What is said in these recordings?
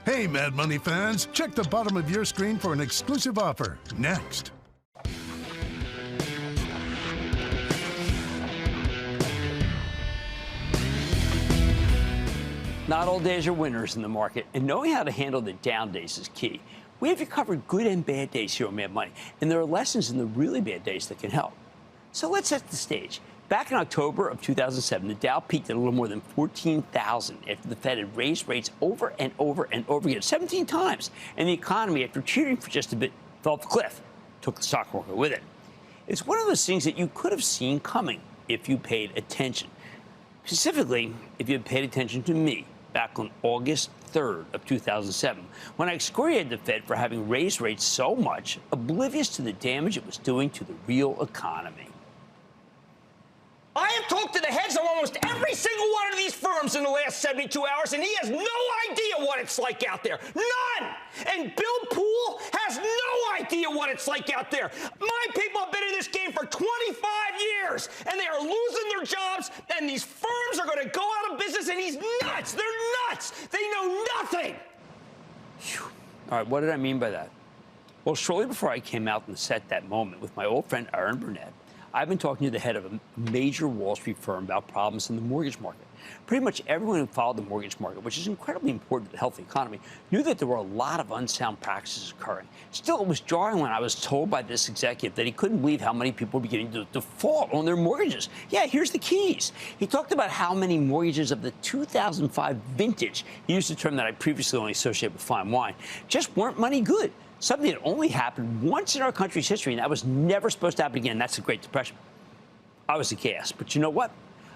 Hey, Mad Money fans, check the bottom of your screen for an exclusive offer. Next. Not all days are winners in the market, and knowing how to handle the down days is key. We have you covered good and bad days here on Mad Money, and there are lessons in the really bad days that can help. So let's set the stage. Back in October of 2007, the Dow peaked at a little more than 14,000 after the Fed had raised rates over and over and over again, 17 times. And the economy, after cheering for just a bit, fell off the cliff, took the stock market with it. It's one of those things that you could have seen coming if you paid attention. Specifically, if you had paid attention to me back on August 3rd of 2007, when I excoriated the Fed for having raised rates so much, oblivious to the damage it was doing to the real economy. I have talked to the heads of almost every single one of these firms in the last 72 hours, and he has no idea what it's like out there. None! And Bill Poole has no idea what it's like out there. My people have been in this game for 25 years, and they are losing their jobs, and these firms are going to go out of business, and he's nuts. They're nuts. They know nothing. Whew. All right, what did I mean by that? Well, shortly before I came out and set that moment with my old friend Aaron Burnett, I've been talking to the head of a major Wall Street firm about problems in the mortgage market. Pretty much everyone who followed the mortgage market, which is incredibly important to the healthy economy, knew that there were a lot of unsound practices occurring. Still, it was jarring when I was told by this executive that he couldn't believe how many people were beginning to default on their mortgages. Yeah, here's the keys. He talked about how many mortgages of the 2005 vintage, he used a term that I previously only associated with fine wine, just weren't money good. Something that only happened once in our country's history, and that was never supposed to happen again. That's the Great Depression. I was aghast. But you know what?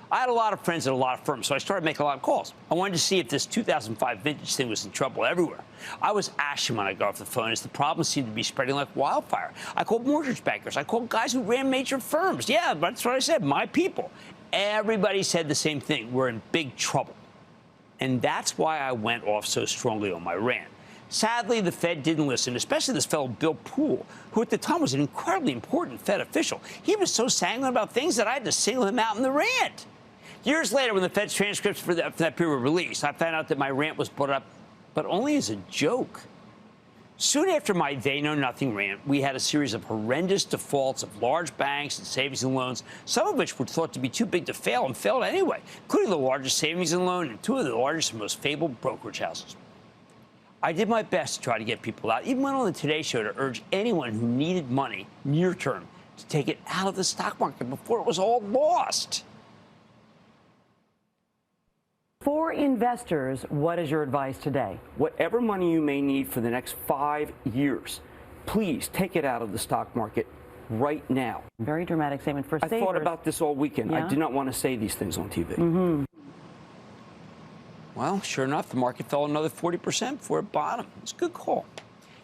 I had a lot of friends at a lot of firms, so I started making a lot of calls. I wanted to see if this 2005 vintage thing was in trouble everywhere. I was ashen when I got off the phone as the problem seemed to be spreading like wildfire. I called mortgage bankers. I called guys who ran major firms. Yeah, that's what I said, my people. Everybody said the same thing. We're in big trouble. And that's why I went off so strongly on my rant. Sadly, the Fed didn't listen, especially this fellow Bill Poole, who at the time was an incredibly important Fed official. He was so sanguine about things that I had to single him out in the rant. Years later, when the Fed's transcripts for that period were released, I found out that my rant was brought up, but only as a joke. Soon after my they-know-nothing rant, we had a series of horrendous defaults of large banks and savings and loans, some of which were thought to be too big to fail and failed anyway, including the largest savings and loan and two of the largest and most fabled brokerage houses. I did my best to try to get people out, even went on the Today Show to urge anyone who needed money near term to take it out of the stock market before it was all lost. For investors, what is your advice today? Whatever money you may need for the next 5 years, please take it out of the stock market right now. Very dramatic statement for savers. I thought about this all weekend. Yeah? I did not want to say these things on TV. Mm-hmm. Well, sure enough, the market fell another 40% before it bottomed. It's a good call.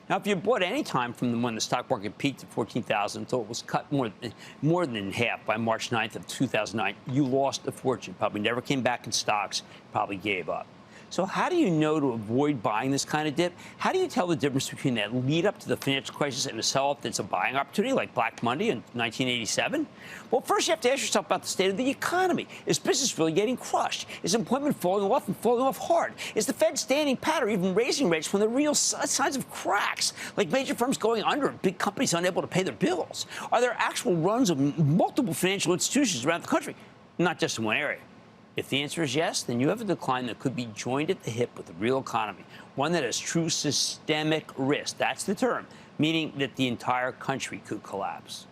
Now, if you bought any time from when the stock market peaked at 14,000 until it was cut more than half by March 9th of 2009, you lost a fortune. Probably never came back in stocks, probably gave up. So how do you know to avoid buying this kind of dip? How do you tell the difference between that lead up to the financial crisis and a sell-off that's a buying opportunity like Black Monday in 1987? Well, first you have to ask yourself about the state of the economy. Is business really getting crushed? Is employment falling off and falling off hard? Is the Fed standing pat or even raising rates when there are real signs of cracks, like major firms going under and big companies unable to pay their bills? Are there actual runs of multiple financial institutions around the country, not just in one area? If the answer is yes, then you have a decline that could be joined at the hip with the real economy, one that has true systemic risk. That's the term, meaning that the entire country could collapse.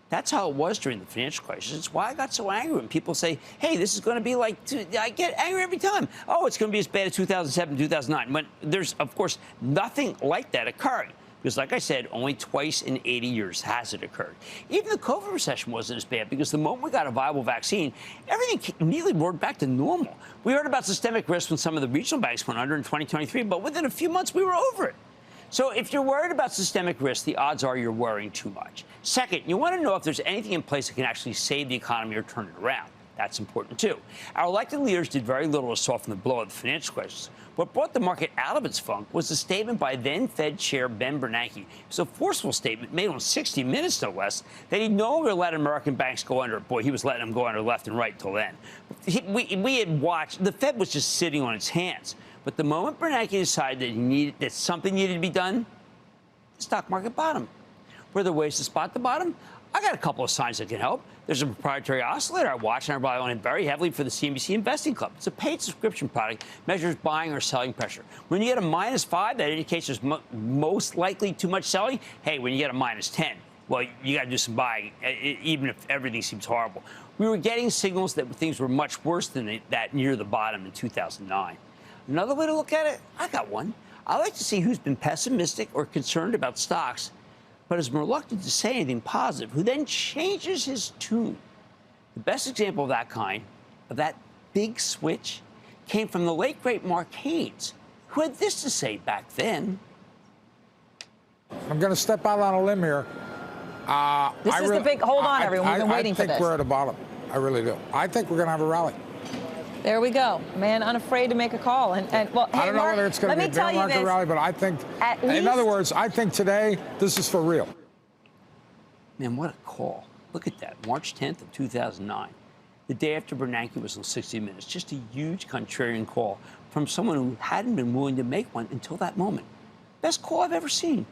That's how it was during the financial crisis. It's why I got so angry when people say, hey, this is going to be like, I get angry every time. Oh, it's going to be as bad as 2007, 2009. When there's, of course, nothing like that occurring. Because, like I said, only twice in 80 years has it occurred. Even the COVID recession wasn't as bad because the moment we got a viable vaccine, everything immediately roared back to normal. We heard about systemic risk when some of the regional banks went under in 2023, but within a few months we were over it. So if you're worried about systemic risk, the odds are you're worrying too much. Second, you want to know if there's anything in place that can actually save the economy or turn it around. That's important, too. Our elected leaders did very little to soften the blow of the financial crisis. What brought the market out of its funk was a statement by then-Fed Chair Ben Bernanke. It was a forceful statement made on 60 Minutes, no less, that he'd no longer let American banks go under. Boy, he was letting them go under left and right until then. We had watched. The Fed was just sitting on its hands. But the moment Bernanke decided that something needed to be done, the stock market bottomed. Were there ways to spot the bottom? I got a couple of signs that can help. There's a proprietary oscillator I watch, and I rely on it very heavily for the CNBC Investing Club. It's a paid subscription product, measures buying or selling pressure. When you get a -5, that indicates there's most likely too much selling. Hey, when you get a -10, well, you got to do some buying, even if everything seems horrible. We were getting signals that things were much worse than that near the bottom in 2009. Another way to look at it, I got one. I like to see who's been pessimistic or concerned about stocks, but is reluctant to say anything positive, who then changes his tune. The best example of that kind, of that big switch, came from the late, great Mark Haynes, who had this to say back then. I'm going to step out on a limb here. This is the big, hold on, everyone. We've been waiting for this. I think we're at the bottom. I really do. I think we're going to have a rally. There we go. Man unafraid to make a call. And well, hey, I don't know whether it's going to be a bear market rally, but I think, in other words, I think today this is for real. Man, what a call. Look at that. March 10th of 2009. The day after Bernanke was on 60 Minutes. Just a huge contrarian call from someone who hadn't been willing to make one until that moment. Best call I've ever seen.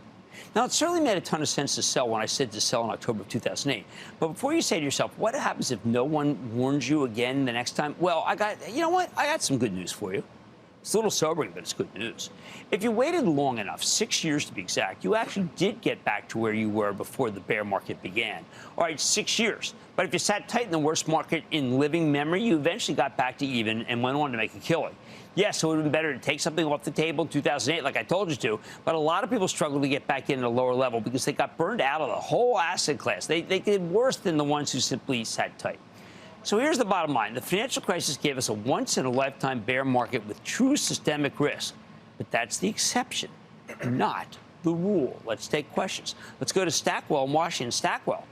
Now, it certainly made a ton of sense to sell when I said to sell in October of 2008. But before you say to yourself, what happens if no one warns you again the next time? Well, you know what? I got some good news for you. It's a little sobering, but it's good news. If you waited long enough, 6 years to be exact, you actually did get back to where you were before the bear market began. All right, 6 years. But if you sat tight in the worst market in living memory, you eventually got back to even and went on to make a killing. Yes, it would have been better to take something off the table in 2008, like I told you to, but a lot of people struggled to get back in at a lower level because they got burned out of the whole asset class. They did worse than the ones who simply sat tight. So here's the bottom line. The financial crisis gave us a once-in-a-lifetime bear market with true systemic risk. But that's the exception, not the rule. Let's take questions. Let's go to Stackwell in Washington. Stackwell.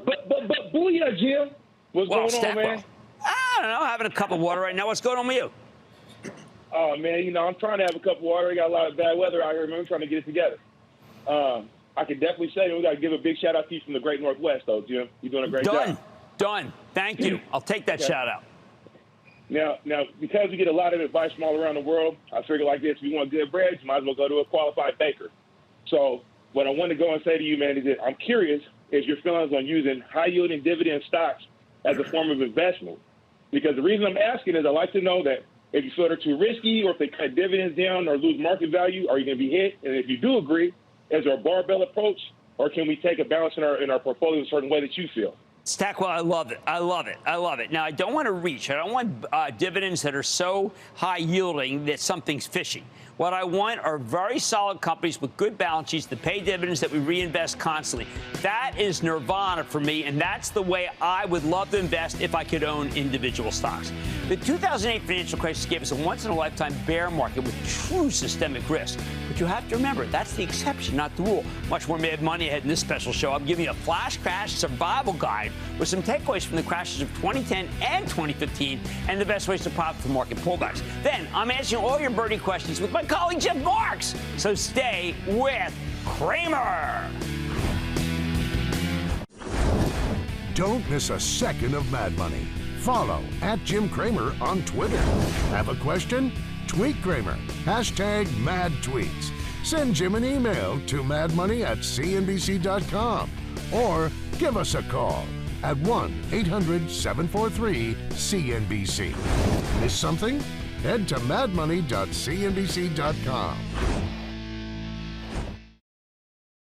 But booyah, Jim. What's going on, man? I don't know. Having a cup of water right now. What's going on with you? Oh, man, I'm trying to have a cup of water. We got a lot of bad weather out here, man. We're trying to get it together. I can definitely say we got to give a big shout-out to you from the great Northwest, though, Jim. You're doing a great job. Done. Thank you. I'll take that shout-out. Now, because we get a lot of advice from all around the world, I figure like this, if you want good bread, you might as well go to a qualified baker. So what I want to go and say to you, man, is that I'm curious is your feelings on using high-yielding dividend stocks as a form of investment. Because the reason I'm asking is I like to know that if you feel they're too risky or if they cut dividends down or lose market value, are you going to be hit? And if you do agree, is there a barbell approach, or can we take a balance in our portfolio a certain way that you feel? Stackwell, I love it. Now, I don't want to reach. I don't want dividends that are so high yielding that something's fishy. What I want are very solid companies with good balance sheets that pay dividends that we reinvest constantly. That is nirvana for me, and that's the way I would love to invest if I could own individual stocks. The 2008 financial crisis gave us a once-in-a-lifetime bear market with true systemic risk. But you have to remember, that's the exception, not the rule. Much more Mad Money ahead in this special show. I'm giving you a flash crash survival guide with some takeaways from the crashes of 2010 and 2015 and the best ways to profit from market pullbacks. Then I'm answering all your birdie questions with my colleague Jeff Marks. So stay with Cramer. Don't miss a second of Mad Money. Follow @Jim Cramer on Twitter. Have a question? Tweet Cramer. #MadTweets. Send Jim an email to madmoney@cnbc.com or give us a call at 1-800-743-CNBC. Miss something? Head to madmoney.cnbc.com.